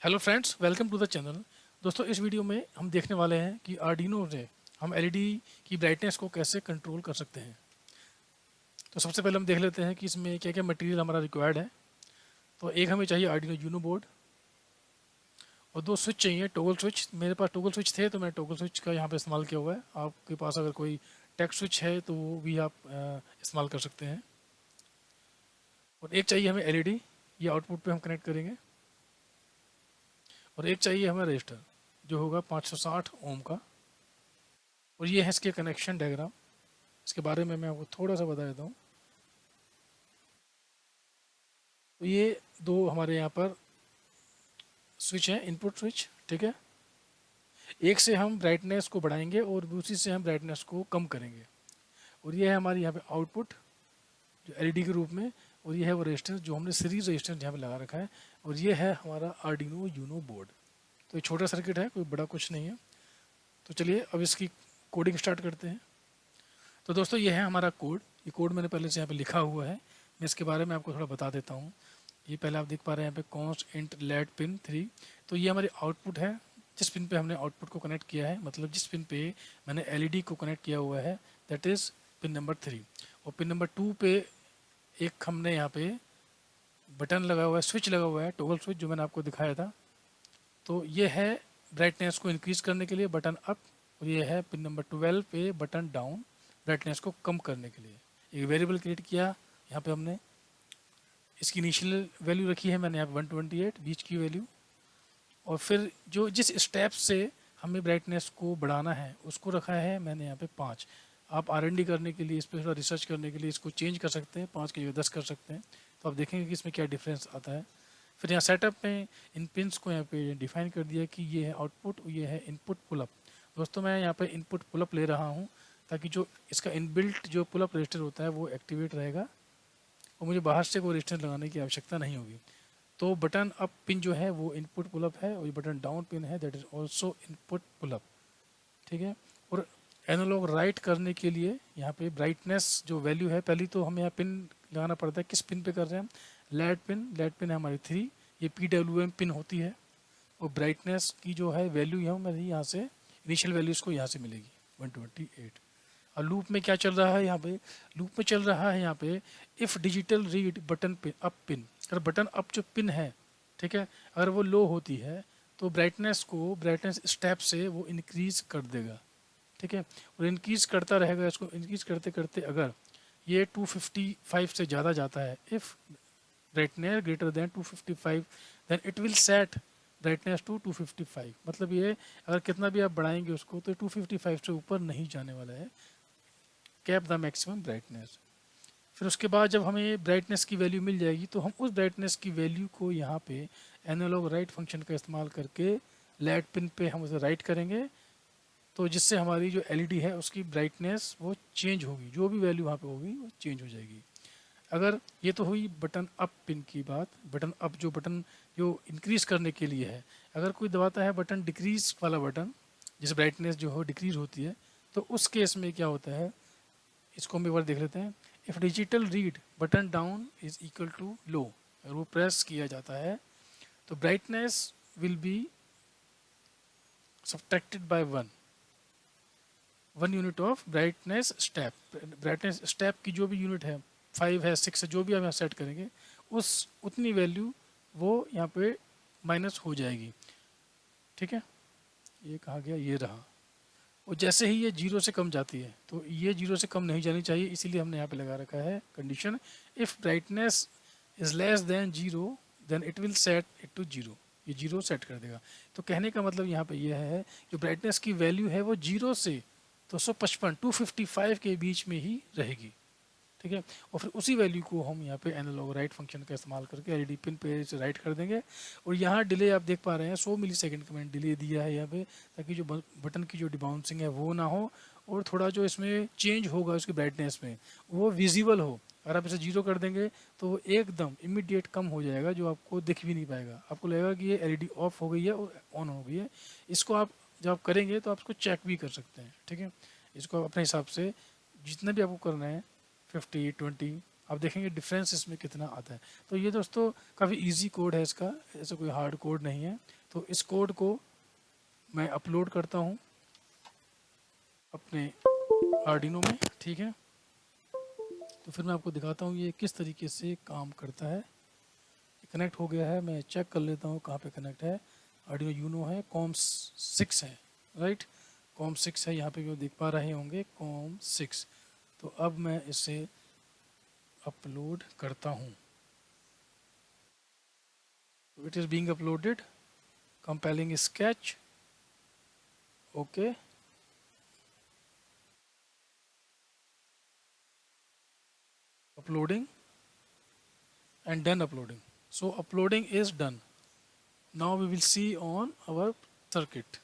Hello friends, welcome to the channel. दोस्तों, इस video में हम देखने वाले हैं कि आर्डिनो से हम एलईडी की ब्राइटनेस को कैसे कंट्रोल कर सकते हैं। तो सबसे पहले हम देख लेते हैं कि इसमें क्या क्या मटेरियल हमारा रिक्वायर्ड है। तो एक हमें चाहिए आर्डिनो यूनो बोर्ड और दो स्विच चाहिए, टॉगल स्विच। मेरे पास टॉगल स्विच थे तो मैं टॉगल स्विच का यहाँ पे इस्तेमाल किया हुआ है। आपके पास अगर कोई टेक स्विच है तो वो भी आप इस्तेमाल कर सकते हैं। और एक चाहिए हमें एलईडी, ये आउटपुट पे हम कनेक्ट करेंगे। और एक चाहिए हमें रजिस्टर जो होगा 560 ओम का। और ये है इसके कनेक्शन डायग्राम। इसके बारे में मैं आपको थोड़ा सा बता देता हूँ। तो ये दो हमारे यहाँ पर स्विच हैं, इनपुट स्विच, ठीक है। एक से हम ब्राइटनेस को बढ़ाएंगे और दूसरी से हम ब्राइटनेस को कम करेंगे। और ये है हमारी यहाँ पे आउटपुट जो एलईडी के रूप में। और ये है वो रेजिस्टेंस जो हमने सीरीज रेजिस्टेंस यहाँ पे लगा रखा है। और ये है हमारा आर्डिनो यूनो बोर्ड। तो ये छोटा सर्किट है, कोई बड़ा कुछ नहीं है। तो चलिए अब इसकी कोडिंग स्टार्ट करते हैं। तो दोस्तों, ये है हमारा कोड। ये कोड मैंने पहले से यहाँ पे लिखा हुआ है। मैं इसके बारे में आपको थोड़ा बता देता हूँ। ये पहले आप देख पा रहे हैं यहाँ पे कॉन्स्ट इंट लेट पिन 3। तो ये हमारी आउटपुट है, जिस पिन पे हमने आउटपुट को कनेक्ट किया है, मतलब जिस पिन पे मैंने एलईडी को कनेक्ट किया हुआ है, दैट इज़ पिन नंबर 3। और पिन नंबर 2 पे एक हमने यहाँ पे बटन लगा हुआ है, स्विच लगा हुआ है, टॉगल स्विच, जो मैंने आपको दिखाया था। तो ये है ब्राइटनेस को इंक्रीज़ करने के लिए बटन अप। और ये है पिन नंबर 12 पे बटन डाउन, ब्राइटनेस को कम करने के लिए। एक वेरिएबल क्रिएट किया यहाँ पे हमने। इसकी इनिशियल वैल्यू रखी है मैंने यहाँ पे 128 बीच की वैल्यू। और फिर जो जिस स्टेप से हमें ब्राइटनेस को बढ़ाना है उसको रखा है मैंने यहाँ पे 5। आप R&D करने के लिए, इस पर थोड़ा रिसर्च करने के लिए इसको चेंज कर सकते हैं, 5 की जगह 10 कर सकते हैं। तो आप देखेंगे कि इसमें क्या डिफरेंस आता है। फिर यहाँ सेटअप में इन पिन्स को यहाँ पे डिफाइन कर दिया कि ये है आउटपुट और ये है इनपुट पुलअप। दोस्तों, मैं यहाँ पे इनपुट पुलअप ले रहा हूँ ताकि जो इसका इनबिल्ट जो पुलअप रजिस्टर होता है वो एक्टिवेट रहेगा और मुझे बाहर से कोई रजिस्टर लगाने की आवश्यकता नहीं होगी। तो बटन अप पिन जो है वो इनपुट पुलअप है और ये बटन डाउन पिन है, that is also input pull up, ठीक है। और एनालॉग राइट करने के लिए यहाँ पे ब्राइटनेस जो वैल्यू है, पहली तो हमें यहाँ पिन लगाना पड़ता है। किस पिन पे कर रहे हैं हम? लेड पिन है हमारी 3। ये PWM पिन होती है। और ब्राइटनेस की जो है वैल्यू है मेरी यहाँ से, इनिशियल वैल्यू इसको यहाँ से मिलेगी 128। और लूप में क्या चल रहा है यहाँ पे? लूप में चल रहा है यहाँ पे if digital read button pin up pin. अगर बटन अप जो पिन है, ठीक है, अगर वो लो होती है तो ब्राइटनेस स्टेप से वो इंक्रीज कर देगा, ठीक है। और इंक्रीज करता रहेगा, इसको इंक्रीज करते करते अगर ये 255 से ज़्यादा जाता है, if brightness greater than 255, then it will set brightness to 255। मतलब ये अगर कितना भी आप बढ़ाएंगे उसको तो 255 से ऊपर नहीं जाने वाला है। Cap the maximum brightness. फिर उसके बाद जब हमें ब्राइटनेस की वैल्यू मिल जाएगी तो हम उस ब्राइटनेस की वैल्यू को यहाँ पे एनालॉग राइट फंक्शन का इस्तेमाल करके लेड पिन पे हम उसे राइट करेंगे। तो जिससे हमारी जो एलईडी है उसकी ब्राइटनेस वो चेंज होगी, जो भी वैल्यू वहाँ पे होगी वो चेंज हो जाएगी। अगर ये तो हुई बटन अप पिन की बात। बटन अप जो बटन जो इंक्रीज करने के लिए है। अगर कोई दबाता है बटन डिक्रीज वाला बटन, जिस ब्राइटनेस जो हो डिक्रीज होती है, तो उस केस में क्या होता है, इसको हम एक बार देख लेते हैं। If digital read button down is equal to low, अगर वो प्रेस किया जाता है तो brightness will be subtracted by 1 unit of brightness step. Brightness step की जो भी यूनिट है, 5 है, 6 है, जो भी आप यहाँ सेट करेंगे उस उतनी वैल्यू वो यहाँ पे माइनस हो जाएगी, ठीक है। ये कहा गया, ये रहा। और जैसे ही ये 0 से कम जाती है तो ये 0 से कम नहीं जानी चाहिए, इसीलिए हमने यहाँ पे लगा रखा है condition if brightness is less than 0 then it will set it to 0। ये 0 सेट कर देगा। तो कहने का मतलब यहाँ पे यह है जो ब्राइटनेस की वैल्यू है वो 0 से 255 के बीच में ही रहेगी, ठीक है। और फिर उसी वैल्यू को हम यहाँ पे एनालॉग राइट फंक्शन का इस्तेमाल करके एलईडी पिन पे से राइट कर देंगे। और यहाँ डिले आप देख पा रहे हैं 100 मिली सेकेंड का मैंने डिले दिया है यहाँ पे, ताकि जो बटन की जो डिबाउंसिंग है वो ना हो और थोड़ा जो इसमें चेंज होगा उसकी ब्राइटनेस में वो विजिबल हो। अगर आप इसे 0 कर देंगे तो वो एकदम इमीडिएट कम हो जाएगा, जो आपको दिख भी नहीं पाएगा। आपको लगेगा कि ये एलईडी ऑफ हो गई है और ऑन हो गई है। इसको आप जब आप करेंगे तो आप इसको चेक भी कर सकते हैं, ठीक है। इसको आप अपने हिसाब से जितना भी आपको करना है, 50, 20, आप देखेंगे डिफरेंस इसमें कितना आता है। तो ये दोस्तों काफ़ी इजी कोड है इसका, ऐसा कोई हार्ड कोड नहीं है। तो इस कोड को मैं अपलोड करता हूँ अपने आर्डिनो में, ठीक है। तो फिर मैं आपको दिखाता हूँ ये किस तरीके से काम करता है। कनेक्ट हो गया है, मैं चेक कर लेता हूँ कहाँ पे कनेक्ट है। आर्डिनो यूनो है, कॉम 6 है, राइट, कॉम 6 है, यहाँ पे भी देख पा रहे होंगे कॉम 6। तो अब मैं इसे अपलोड करता हूँ। It is being uploaded, compiling sketch, okay, uploading and done uploading. So uploading is done. Now we will see on our circuit.